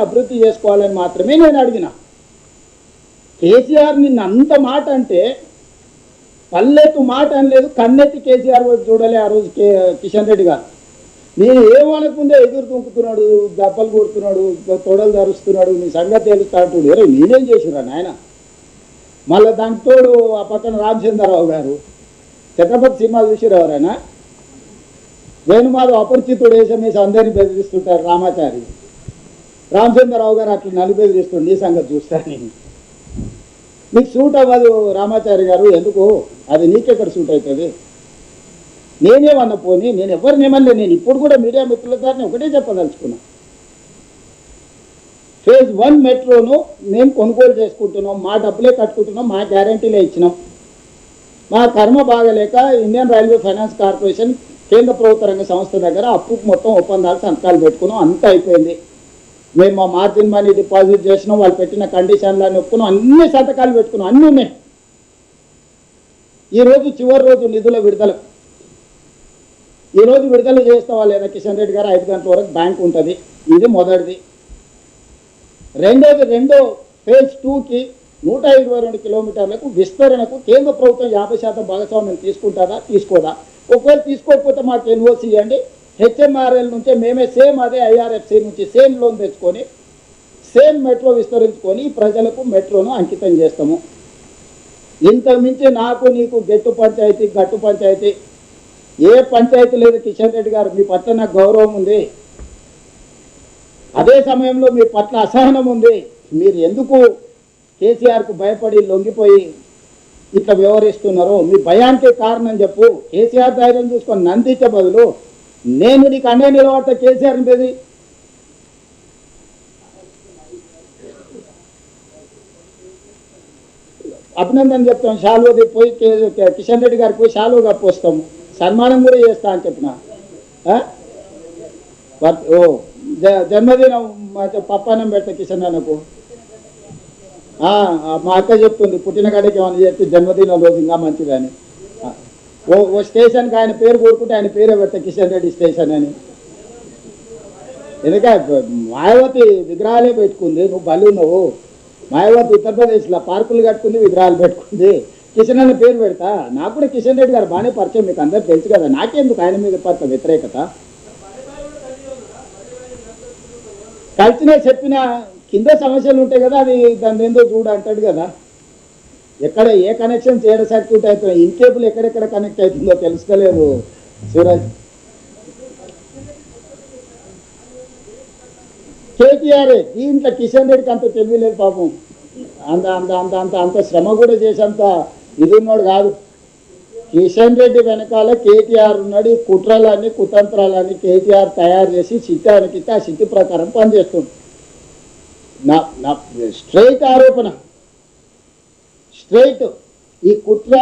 అభివృద్ధి చేసుకోవాలని మాత్రమే నేను అడిగిన. కేసీఆర్ నిన్న అంత మాట అంటే పల్లెత్తు మాట అనలేదు, కన్నెత్తి కేసీఆర్ వైపు చూడలే ఆ రోజు కిషన్ రెడ్డి గారు. నేను ఏమనుకుందే ఎదురు తుంకుతున్నాడు, దెబ్బలు కొడుతున్నాడు, తొడలు ధరుస్తున్నాడు, నీ సంగతి తెలుస్తాడు. ఎవరు నేనేం చేసిరా నాయన. మళ్ళీ దానికి తోడు ఆ పక్కన రామచంద్రరావు గారు ఛత్రపతి సినిమాలు చూసిరు ఎవరైనా? వేణుమాధవ్ అపరిచితుడు వేసి అందరినీ బెదిరిస్తుంటారు రామాచారి. రామచంద్రరావు గారు అట్లా నలిబెదిరిస్తుండే, నీ సంగతి చూస్తాను. నీకు సూట్ అవ్వదు రామాచారి గారు, ఎందుకు? అది నీకెక్కడ సూట్ అవుతుంది? నేనేమన్నా పోనీ, నేను ఎవరినేమన్నా. నేను ఇప్పుడు కూడా మీడియా మిత్రుల ద్వారా ఒకటే చెప్పదలుచుకున్నా, ఫేజ్ 1 మెట్రోను మేము కొనుగోలు చేసుకుంటున్నాం, మా డబ్బులే కట్టుకుంటున్నాం, మా గ్యారంటీలే ఇచ్చినాం. మా కర్మ బాగలేక ఇండియన్ రైల్వే ఫైనాన్స్ కార్పొరేషన్ కేంద్ర ప్రభుత్వ రంగ సంస్థ దగ్గర అప్పు మొత్తం ఒప్పందాలు సంతకాలు పెట్టుకున్నాం, అంతా అయిపోయింది. మేము మా మార్జిన్ మనీ డిపాజిట్ చేసినాం, వాళ్ళు పెట్టిన కండిషన్లన్నీ ఒప్పుకున్నాం, అన్ని సంతకాలు పెట్టుకున్నాం, అన్నీ ఉన్నాయి. ఈరోజు చివరి రోజు నిధుల విడుదల. ఈరోజు విడుదల చేస్తావా లేదా కిషన్ రెడ్డి గారు? 5 గంటల వరకు బ్యాంక్ ఉంటుంది. ఇది మొదటిది. రెండో ఫేజ్ 2కి 122 కిలోమీటర్లకు విస్తరణకు కేంద్ర ప్రభుత్వం 50% భాగస్వామ్యం తీసుకుంటుందా, తీసుకోదా? ఒకవేళ తీసుకోకపోతే మాకు ఎన్ఓసి ఇవ్వండి. హెచ్ఎంఆర్ఎల్ నుంచే మేమే సేమ్ అదే ఐఆర్ఎఫ్సి నుంచి సేమ్ లోన్ తెచ్చుకొని సేమ్ మెట్రో విస్తరించుకొని ప్రజలకు మెట్రోను అంకితం చేస్తాము. ఇంతకుమించి నాకు నీకు గట్టు పంచాయతీ ఏ పంచాయతీ లేదు కిషన్ రెడ్డి గారు. మీ పట్ల నాకు గౌరవం ఉంది, అదే సమయంలో మీ పట్ల అసహనం ఉంది. మీరు ఎందుకు కేసీఆర్కు భయపడి లొంగిపోయి ఇట్లా వ్యవహరిస్తున్నారో మీ భయానికి కారణం చెప్పు. కేసీఆర్ ధైర్యం చూసుకొని నందించే బదులు నేను నీకు అండే నిలబడతా కేసీఆర్ని బెదిరి. అభినందన చెప్తాం, షాలువది పోయి కిషన్ రెడ్డి గారికి పోయి షాలువ కప్పొస్తాము, సన్మానం కూడా చేస్తా అని చెప్పిన. జన్మదినం పప్పానం పెడతా కిషన్ అన్నకు. మా అక్క చెప్తుంది, పుట్టిన కాడికి ఏమైనా చెప్తే జన్మదినం రోజు ఇంకా మంచిదని. ఓ స్టేషన్కి ఆయన పేరు కోరుకుంటే ఆయన పేరే పెడతా కిషన్ రెడ్డి స్టేషన్ అని. ఎందుకంటే మాయావతి విగ్రహాలే పెట్టుకుంది, నువ్వు బలు నువ్వు. మాయావతి ఉత్తరప్రదేశ్లో పార్కులు కట్టుకుంది, విగ్రహాలు పెట్టుకుంది. కిషన్ అన్న పేరు పెడతా. నాకు కూడా కిషన్ రెడ్డి గారు బాగానే పరిచయం, మీకు అందరూ తెలుసు కదా. నాకెందుకు ఆయన మీద పట్ల వ్యతిరేకత? కలిసినా చెప్పినా కింద సమస్యలు ఉంటాయి కదా, అది దాన్ని ఏందో చూడు అంటాడు కదా. ఎక్కడ ఏ కనెక్షన్ చేయడం సర్క్యూట్ అవుతుంది, ఇన్కేబుల్ ఎక్కడెక్కడ కనెక్ట్ అవుతుందో తెలుసుకోలేదు సూరజ్. కేటీఆర్ దీంట్లో కిషన్ రెడ్డికి అంత తెలియలేదు పాపం. అంత అంత అంత అంత అంత శ్రమ కూడా చేసేంత ఇది ఉన్నాడు కాదు. కిషన్ రెడ్డి వెనకాల కేటీఆర్ ఉన్నాడు. ఈ కుట్రలన్నీ కుతంత్రాలన్నీ కేటీఆర్ తయారు చేసి చిత్తానికి ఆ చిత్తి ప్రకారం పనిచేస్తుంది. నా స్ట్రైట్ ఆరోపణ, స్ట్రైట్ ఈ కుట్ర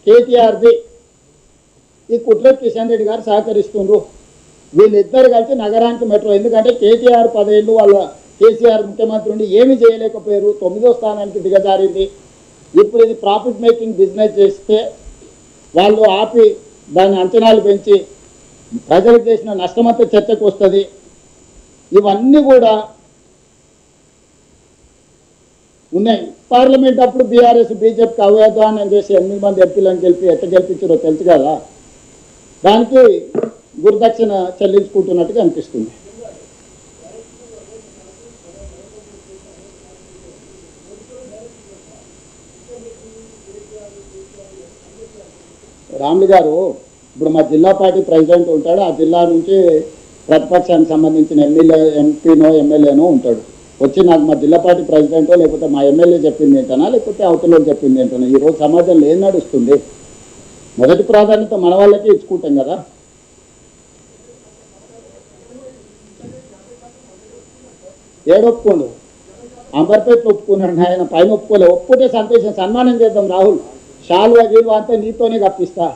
కేటీఆర్ది. ఈ కుట్ర కిషన్ రెడ్డి గారు సహకరిస్తుండ్రు. వీళ్ళిద్దరు కలిసి నగరానికి మెట్రో, ఎందుకంటే కేటీఆర్ 10 ఏళ్ళు వాళ్ళ కేసీఆర్ ముఖ్యమంత్రి ఉండి ఏమీ చేయలేకపోయారు, 9వ స్థానానికి దిగజారింది. ఇప్పుడు ఇది ప్రాఫిట్ మేకింగ్ బిజినెస్ చేస్తే వాళ్ళు ఆపి దాని అంచనాలు పెంచి ప్రజలకు చేసిన నష్టమంతా చర్చకు వస్తుంది. ఇవన్నీ కూడా ఉన్నాయి. పార్లమెంట్ అప్పుడు బీఆర్ఎస్ బీజేపీకి అవ్యాదానం చేసి 8 మంది ఎంపీలను గెలిపి ఎట్ట గెలిపించారో తెలుసు కదా. దానికి గురుదక్షిణ చెల్లించుకుంటున్నట్టుగా అనిపిస్తుంది. రాములు గారు ఇప్పుడు మా జిల్లా పార్టీ ప్రెసిడెంట్ ఉంటాడు. ఆ జిల్లా నుంచి ప్రతిపక్షానికి సంబంధించిన ఎంపీనో ఎమ్మెల్యేనో ఉంటాడు. వచ్చి నాకు మా జిల్లా పార్టీ ప్రెసిడెంటో లేకపోతే మా ఎమ్మెల్యే చెప్పింది ఏంటనా లేకపోతే అవతల చెప్పింది ఏంటనా. ఈరోజు సమాజంలో ఏం నడుస్తుంది? మొదటి ప్రాధాన్యత మన వాళ్ళకే ఇచ్చుకుంటాం కదా. ఏడొప్పుకోండు, అంబర్పేట ఒప్పుకున్నాడు ఆయన, పైన ఒప్పుకోలే. ఒప్పుకుంటే సంతోషం, సన్మానం చేద్దాం. రాహుల్ షాల్వా గీల్వా అంతా నీతోనే కప్పిస్తా.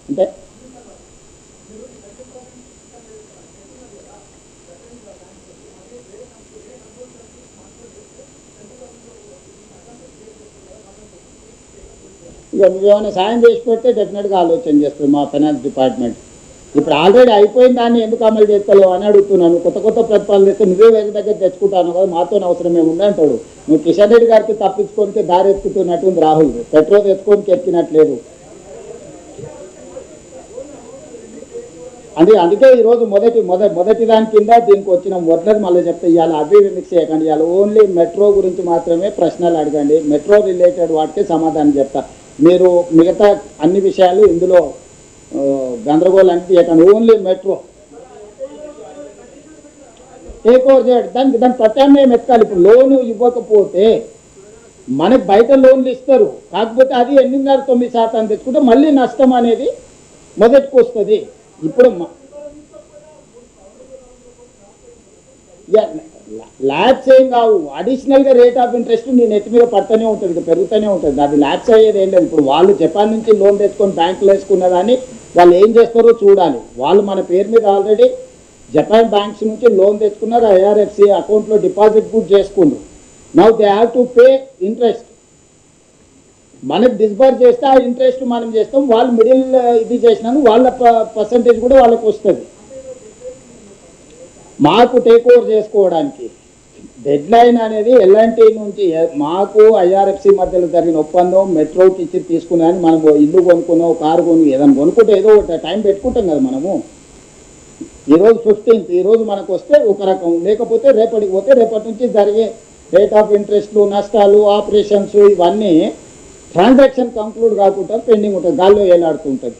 అంటే ఇక నువ్వేమైనా సాయం చేసి పెడితే డెఫినెట్గా ఆలోచన చేస్తుంది మా ఫైనాన్స్ డిపార్ట్మెంట్. ఇప్పుడు ఆల్రెడీ అయిపోయిన దాన్ని ఎందుకు అమలు చేస్తలేవు అని అడుగుతున్నాను. కొత్త కొత్త ప్రతిపాదనలు చేస్తే నువ్వే వేరే దగ్గర తెచ్చుకుంటాను కదా, మాతో అవసరం ఏముంది అంటాడు. నువ్వు కిషన్ రెడ్డి గారికి తప్పించుకోనికి దారి ఎత్తుకుతున్నట్టుంది రాహుల్, పెట్రోల్ తెచ్చుకోనికి ఎక్కినట్లేదు. అందుకే ఈరోజు మొదటి దాని కింద దీనికి వచ్చిన మొదలది మళ్ళీ చెప్తే ఇవాళ అవి మిక్స్ చేయకండి. ఇవాళ ఓన్లీ మెట్రో గురించి మాత్రమే ప్రశ్నలు అడగండి, మెట్రో రిలేటెడ్ వాటికి సమాధానం చెప్తా. మీరు మిగతా అన్ని విషయాలు ఇందులో గందరగోళానికి తీయకండి. ఓన్లీ మెట్రో టేక్ ఓవర్ చేయడం, దాని ప్రత్యామ్నాయం ఎత్తాలి. ఇప్పుడు లోను ఇవ్వకపోతే మనకు బయట లోన్లు ఇస్తారు, కాకపోతే అది 8.9% తెచ్చుకుంటే మళ్ళీ నష్టం అనేది మొదటికి వస్తుంది. ఇప్పుడు ల్యాబ్స్ ఏం కావు, అడిషనల్గా రేట్ ఆఫ్ ఇంట్రెస్ట్ నీ నెట్ మీద పడుతూనే ఉంటుంది, పెరుగుతూనే ఉంటుంది. అది ల్యాబ్స్ అయ్యేది ఏం లేదు. ఇప్పుడు వాళ్ళు జపాన్ నుంచి లోన్ తెచ్చుకొని బ్యాంకులో వేసుకున్నదాన్ని వాళ్ళు ఏం చేస్తారో చూడాలి. వాళ్ళు మన పేరు మీద ఆల్రెడీ జపాన్ బ్యాంక్స్ నుంచి లోన్ తెచ్చుకున్నారు, ఐఆర్ఎఫ్సి అకౌంట్లో డిపాజిట్ కూడా చేసుకున్నారు. Now they have to pay interest. మనకు డిస్బర్స్ చేస్తే ఆ ఇంట్రెస్ట్ మనం చేస్తాం, వాళ్ళు మిడిల్ ఇది చేసినాను వాళ్ళ పర్సంటేజ్ కూడా వాళ్ళకి వస్తుంది. మాకు టేక్ ఓవర్ చేసుకోవడానికి డెడ్ లైన్ అనేది ఎల్ఎన్టీ నుంచి మాకు ఐఆర్ఎఫ్సి మధ్యలో జరిగిన ఒప్పందం మెట్రోకి ఇచ్చి తీసుకున్నాను. మనం ఇల్లు కొనుక్కున్నాం, కారు ఏదైనా కొనుక్కుంటే ఏదో ఒక టైం పెట్టుకుంటాం కదా మనము. ఈరోజు 15th, ఈరోజు మనకు వస్తే ఒక రకం, లేకపోతే రేపటికి పోతే రేపటి నుంచి జరిగే రేట్ ఆఫ్ ఇంట్రెస్ట్లు, నష్టాలు, ఆపరేషన్స్ ఇవన్నీ ట్రాన్సాక్షన్ కంక్లూడ్ కాకుండా పెండింగ్ ఉంటుంది, గాల్లో ఏలాడుతూ ఉంటుంది.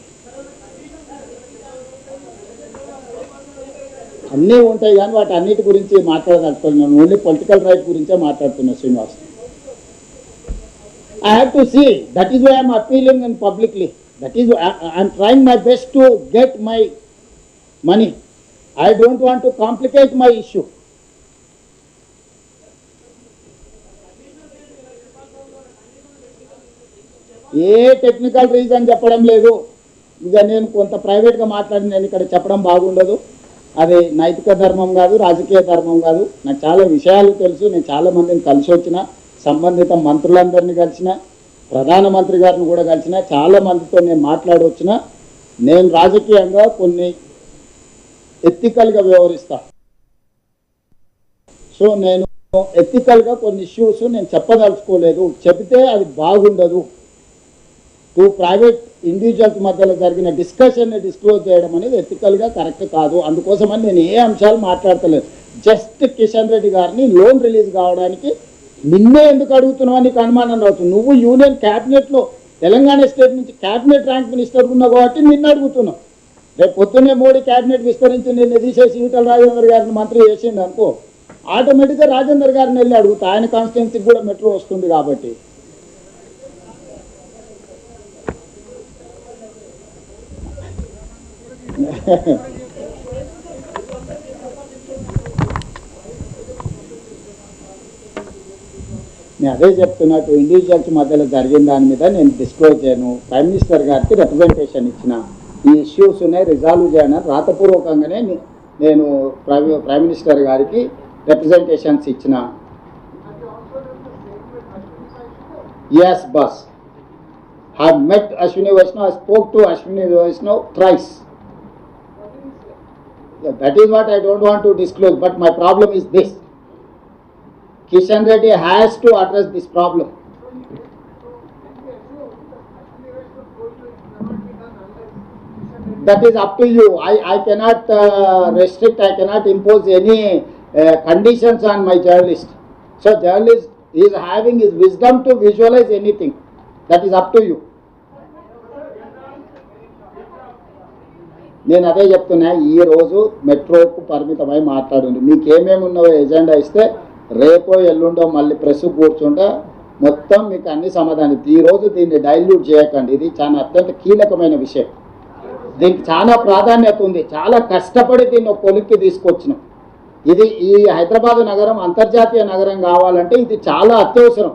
అన్నీ ఉంటాయి కానీ వాటి అన్నిటి గురించి మాట్లాడదలుచుకున్నాను. ఓన్లీ పొలిటికల్ రైట్ గురించే మాట్లాడుతున్నా Srinivas. I have to see, that is why I am appealing and publicly, that is why I am trying my best to get my money. I don't want to complicate my issue. A technical reason చెప్పడం లేదు. ఇక నేను కొంత ప్రైవేట్గా మాట్లాడి నేను ఇక్కడ చెప్పడం బాగుండదు. అది నైతిక ధర్మం కాదు, రాజకీయ ధర్మం కాదు. నాకు చాలా విషయాలు తెలుసు. నేను చాలా మందిని కలిసి వచ్చిన, సంబంధిత మంత్రులందరినీ కలిసిన, ప్రధానమంత్రి గారిని కూడా కలిసిన, చాలా మందితో నేను మాట్లాడవచ్చిన. నేను రాజకీయంగా కొన్ని ఎథికల్గా వ్యవహరిస్తా. సో నేను ఎథికల్గా కొన్ని ఇష్యూస్ నేను చెప్పదలుచుకోలేదు. చెబితే అది బాగుండదు. ప్రైవేట్ ఇండివిజువల్స్ మధ్యలో జరిగిన డిస్కషన్ని డిస్క్లోజ్ చేయడం అనేది ఎథికల్గా కరెక్ట్ కాదు. అందుకోసమని నేను ఏ అంశాలు మాట్లాడతలేదు. జస్ట్ కిషన్ రెడ్డి గారిని లోన్ రిలీజ్ కావడానికి నిన్నే ఎందుకు అడుగుతున్నావు నీకు అనుమానం రావచ్చు. నువ్వు యూనియన్ క్యాబినెట్లో తెలంగాణ స్టేట్ నుంచి క్యాబినెట్ ర్యాంక్ మినిస్టర్ ఉన్నావు కాబట్టి నిన్ను అడుగుతున్నావు. రేపు పొద్దున్నే మోడీ క్యాబినెట్ విస్తరించి నిన్ను తీసేసి ఈటల రాజేందర్ గారిని మంత్రి చేసిండు అనుకో, ఆటోమేటిక్గా రాజేందర్ గారిని వెళ్ళి అడుగుతా. ఆయన కాన్స్టిట్యున్సీకి కూడా మెట్రో వస్తుంది కాబట్టి. నేను అదే చెప్తున్నట్టు ఇండివిజువల్స్ మధ్యలో జరిగిన దాని మీద నేను డిస్క్లోజ్ చేయను. ప్రైమ్ మినిస్టర్ గారికి రిప్రజెంటేషన్ ఇచ్చిన, ఈ ఇష్యూస్ ఉన్నాయి రిజాల్వ్ చేయను రాతపూర్వకంగానే నేను ప్రైమ్ మినిస్టర్ గారికి రిప్రజెంటేషన్స్ ఇచ్చిన. Yes boss, I met Ashwini Vaishnav, I spoke to Ashwini Vaishnav thrice. Yeah, that is what I don't want to disclose, but my problem is this. Kishan Reddy has to address this problem. That is up to you. I cannot restrict, I cannot impose any conditions on my journalist. So journalist is having his wisdom to visualize anything. That is up to you. నేను అదే చెప్తున్నా, ఈరోజు మెట్రోకు పరిమితమై మాట్లాడండి. మీకు ఏమేమి ఉన్నావో agenda ఇస్తే రేపో ఎల్లుండో మళ్ళీ ప్రెస్ కూర్చుంటే మొత్తం మీకు అన్ని సమాధానం. ఈరోజు దీన్ని డైల్యూట్ చేయకండి. ఇది చాలా అత్యంత కీలకమైన విషయం. దీనికి చాలా ప్రాధాన్యత ఉంది. చాలా కష్టపడి దీన్ని ఒక కొలిక్కి తీసుకొచ్చినాం. ఇది ఈ హైదరాబాద్ నగరం అంతర్జాతీయ నగరం కావాలంటే ఇది చాలా అత్యవసరం.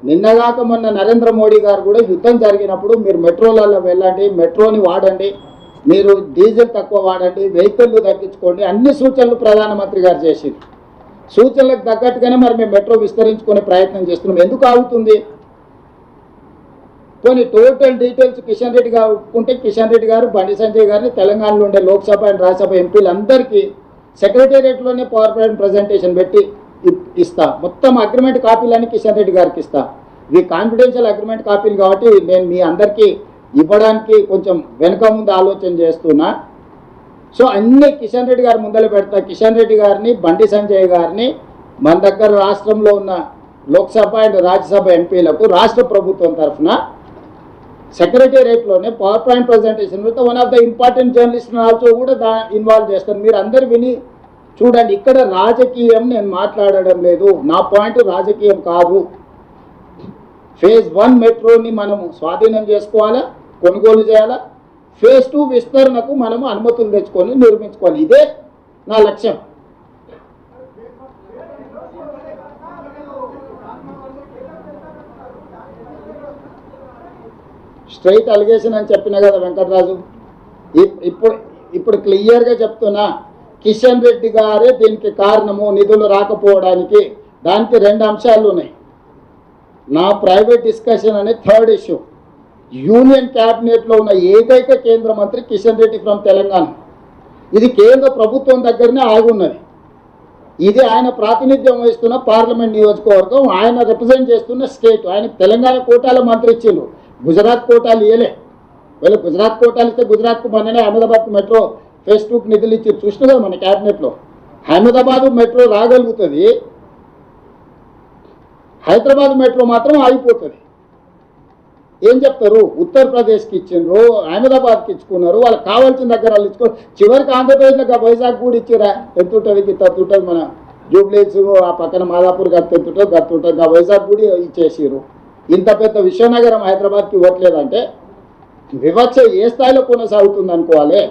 నిన్నగాక మొన్న నరేంద్ర మోడీ గారు కూడా యుద్ధం జరిగినప్పుడు మీరు మెట్రోలలో వెళ్ళండి, మెట్రోని వాడండి, మీరు డీజిల్ తక్కువ వాడండి, వెహికల్లు తగ్గించుకోండి, అన్ని సూచనలు ప్రధానమంత్రి గారు చేసింది. సూచనలకు తగ్గట్టుగానే మరి మేము మెట్రో విస్తరించుకునే ప్రయత్నం చేస్తున్నాం. ఎందుకు ఆగుతుంది? కొన్ని టోటల్ డీటెయిల్స్ కిషన్ రెడ్డి గారు ఒప్పుకుంటే కిషన్ రెడ్డి గారు బండి సంజయ్ గారిని తెలంగాణలో ఉండే లోక్సభ అండ్ రాజ్యసభ ఎంపీలందరికీ సెక్రటేరియట్లోనే పవర్ పాయింట్ ప్రజెంటేషన్ పెట్టి ఇస్తా. మొత్తం అగ్రిమెంట్ కాపీలన్నీ కిషన్ రెడ్డి గారికి ఇస్తా. ఇవి కాన్ఫిడెన్షియల్ అగ్రిమెంట్ కాపీలు కాబట్టి నేను మీ అందరికీ ఇవ్వడానికి కొంచెం వెనుక ముందు ఆలోచన చేస్తున్నా. సో అన్నీ కిషన్ రెడ్డి గారి ముందర పెడతా. కిషన్ రెడ్డి గారిని, బండి సంజయ్ గారిని మన దగ్గర రాష్ట్రంలో ఉన్న లోక్సభ అండ్ రాజ్యసభ ఎంపీలకు రాష్ట్ర ప్రభుత్వం తరఫున సెక్రటేరియట్లోనే power point presentation with one of the important journalist also కూడా ఇన్వాల్వ్ చేస్తారు. మీరు అందరు విని చూడండి. ఇక్కడ రాజకీయం నేను మాట్లాడడం లేదు. నా పాయింట్ రాజకీయం కాదు. ఫేజ్ 1 మెట్రోని మనము స్వాధీనం చేసుకోవాలా, కొనుగోలు చేయాలా. ఫేజ్ 2 విస్తరణకు మనము అనుమతులు తెచ్చుకొని నిర్మించుకోవాలి. ఇదే నా లక్ష్యం. స్ట్రైట్ అలిగేషన్ అని చెప్పినా కదా వెంకటరాజు. ఇప్పుడు క్లియర్గా చెప్తున్నా, కిషన్ రెడ్డి గారే దీనికి కారణము, నిధులు రాకపోవడానికి. దానికి 2 అంశాలు ఉన్నాయి. నా ప్రైవేట్ డిస్కషన్ అనే థర్డ్ ఇష్యూ. యూనియన్ క్యాబినెట్లో ఉన్న ఏకైక కేంద్ర మంత్రి కిషన్ రెడ్డి ఫ్రమ్ తెలంగాణ. ఇది కేంద్ర ప్రభుత్వం దగ్గరనే ఆగున్నది. ఇది ఆయన ప్రాతినిధ్యం వహిస్తున్న పార్లమెంట్ నియోజకవర్గం, ఆయన రిప్రజెంట్ చేస్తున్న స్టేట్. ఆయన తెలంగాణ కోటాల మంత్రి ఇచ్చిండ్రు, గుజరాత్ కోటాలు ఇవ్వలే. వీళ్ళు గుజరాత్ కోటాలు ఇస్తే గుజరాత్కు మొన్ననే అహ్మదాబాద్ మెట్రో ఫేజ్ 2కి నిధులు ఇచ్చి చూసినా కదా మన క్యాబినెట్లో. అహ్మదాబాద్ మెట్రో రాగలుగుతుంది, హైదరాబాద్ మెట్రో మాత్రం ఆగిపోతుంది. ఏం చెప్తారు? ఉత్తరప్రదేశ్కి ఇచ్చిండ్రు, అహ్మదాబాద్కి ఇచ్చుకున్నారు, వాళ్ళకి కావాల్సిన దగ్గర వాళ్ళు ఇచ్చుకో. చివరికి ఆంధ్రప్రదేశ్లో వైజాగ్ కూడా ఇచ్చిరా. ఎంత ఉంటుంది గత ఉంటుంది, మన జూబ్లీస్ ఆ పక్కన మాదాపూర్ గత ఎంత ఉంటుంది గత ఉంటుంది. ఆ వైజాగ్ కూడా ఇచ్చేసారు. ఇంత పెద్ద విశ్వనగరం హైదరాబాద్కి ఇవ్వట్లేదంటే వివక్ష ఏ స్థాయిలో కొనసాగుతుంది అనుకోవాలి.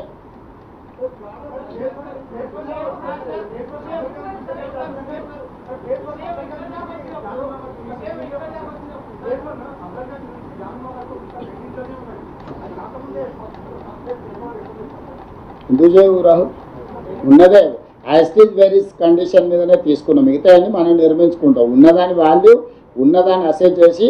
ఎందుకు రాహుల్ ఉన్నదే యాస్టీజ్ వెరీస్ కండిషన్ మీదనే తీసుకున్నాం. మిగతా అన్ని మనం నిర్మించుకుంటాం. ఉన్నదాని వాల్యూ, ఉన్నదాన్ని అసెట్ చేసి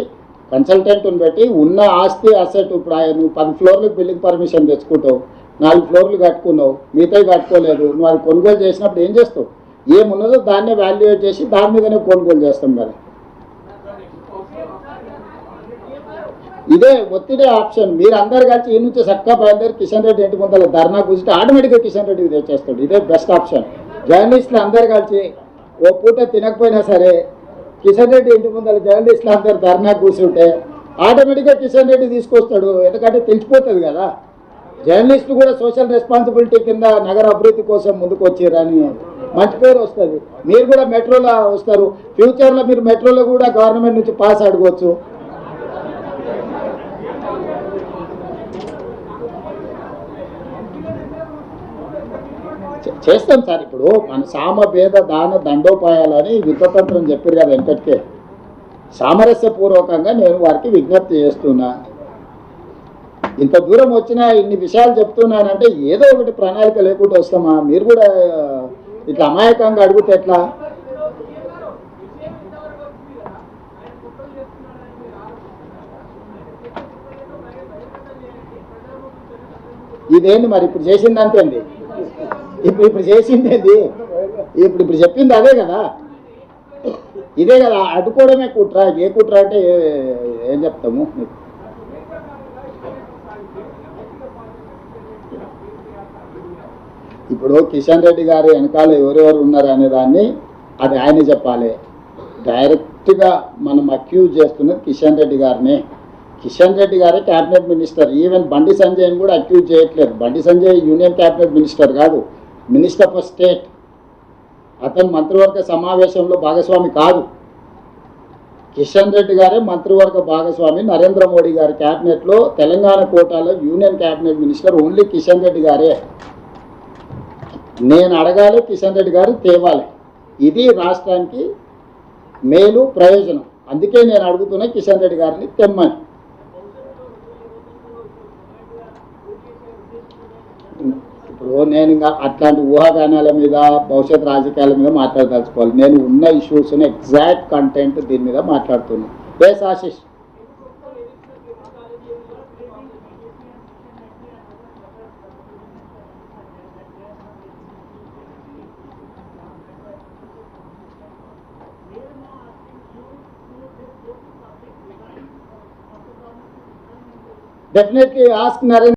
కన్సల్టెంట్ని పెట్టి ఉన్న ఆస్తి అసెట్. ఇప్పుడు నువ్వు 10 ఫ్లోర్లకు బిల్డింగ్ పర్మిషన్ తెచ్చుకుంటావు, 4 ఫ్లోర్లు కట్టుకున్నావు, మిగతాయి కట్టుకోలేదు. నువ్వు అది కొనుగోలు చేసినప్పుడు ఏం చేస్తావు? ఏమున్నదో దాన్నే వాల్యుయేట్ చేసి దాని మీదనే కొనుగోలు చేస్తాం కదా. ఇదే ఒత్తిడే ఆప్షన్. మీరు అందరు కలిసి ఈ నుంచి చక్కగా బయలుదేరి కిషన్ రెడ్డి ఇంటి ముందర ధర్నా కూర్చుంటే ఆటోమేటిక్గా కిషన్ రెడ్డి తెచ్చేస్తాడు. ఇదే బెస్ట్ ఆప్షన్. జర్నలిస్టులు అందరు కలిసి ఓ పూట తినకపోయినా సరే కిషన్ రెడ్డి ఇంటి ముందర జర్నలిస్టులు అందరు ధర్నా కూర్చుంటే ఆటోమేటిక్గా కిషన్ రెడ్డి తీసుకొస్తాడు. ఎందుకంటే తెలిసిపోతుంది కదా. జర్నలిస్టులు కూడా సోషల్ రెస్పాన్సిబిలిటీ కింద నగర అభివృద్ధి కోసం ముందుకు వచ్చారని మంచి పేరు వస్తుంది. మీరు కూడా మెట్రోలో వస్తారు. ఫ్యూచర్లో మీరు మెట్రోలో కూడా గవర్నమెంట్ నుంచి పాస్ అడగవచ్చు. చేస్తాం సార్. ఇప్పుడు మన సామభేద దాన దండోపాయాలని యుద్ధతంత్రం చెప్పారు కదా వెంకట్కే. సామరస్యపూర్వకంగా నేను వారికి విజ్ఞప్తి చేస్తున్నా. ఇంత దూరం వచ్చినా ఇన్ని విషయాలు చెప్తున్నానంటే ఏదో ఒకటి ప్రణాళిక లేకుండా వస్తామా? మీరు కూడా ఇట్లా అమాయకంగా అడిగితే ఎట్లా? ఇదేంటి మరి ఇప్పుడు చేసింది అంతేంది? ఇప్పుడు చేసింది ఏంది? ఇప్పుడు చెప్పింది అదే కదా, ఇదే కదా. అడ్డుకోవడమే కుట్ర. ఏ కుట్ర అంటే ఏం చెప్తాము? ఇప్పుడు కిషన్ రెడ్డి గారు వెనకాల ఎవరెవరు ఉన్నారు అనే దాన్ని అది ఆయన చెప్పాలి. డైరెక్ట్గా మనం అక్యూజ్ చేస్తున్నది కిషన్ రెడ్డి గారిని. కిషన్ రెడ్డి గారే క్యాబినెట్ మినిస్టర్. ఈవెన్ బండి సంజయ్ని కూడా అక్యూజ్ చేయట్లేదు. Bandi Sanjay union cabinet minister కాదు, మినిస్టర్ ఫర్ స్టేట్. అతను మంత్రివర్గ సమావేశంలో భాగస్వామి కాదు. కిషన్ రెడ్డి గారే మంత్రివర్గ భాగస్వామి. నరేంద్ర మోడీ గారి క్యాబినెట్లో తెలంగాణ కోటాలో union cabinet minister only Kishan Reddy గారే. నేను అడగాలి, కిషన్ రెడ్డి గారు తేవాలి. ఇది రాష్ట్రానికి మేలు, ప్రయోజనం. అందుకే నేను అడుగుతున్నా కిషన్ రెడ్డి గారిని తెమ్మని. ఇప్పుడు నేను ఇంకా అట్లాంటి ఊహాగానాల మీద, భవిష్యత్ రాజకీయాల మీద మాట్లాడదలుచుకోవాలి. నేను ఉన్న ఇష్యూస్ని ఎగ్జాక్ట్ కంటెంట్ దీని మీద మాట్లాడుతున్నాను. Base Ashish definitely ask Narendra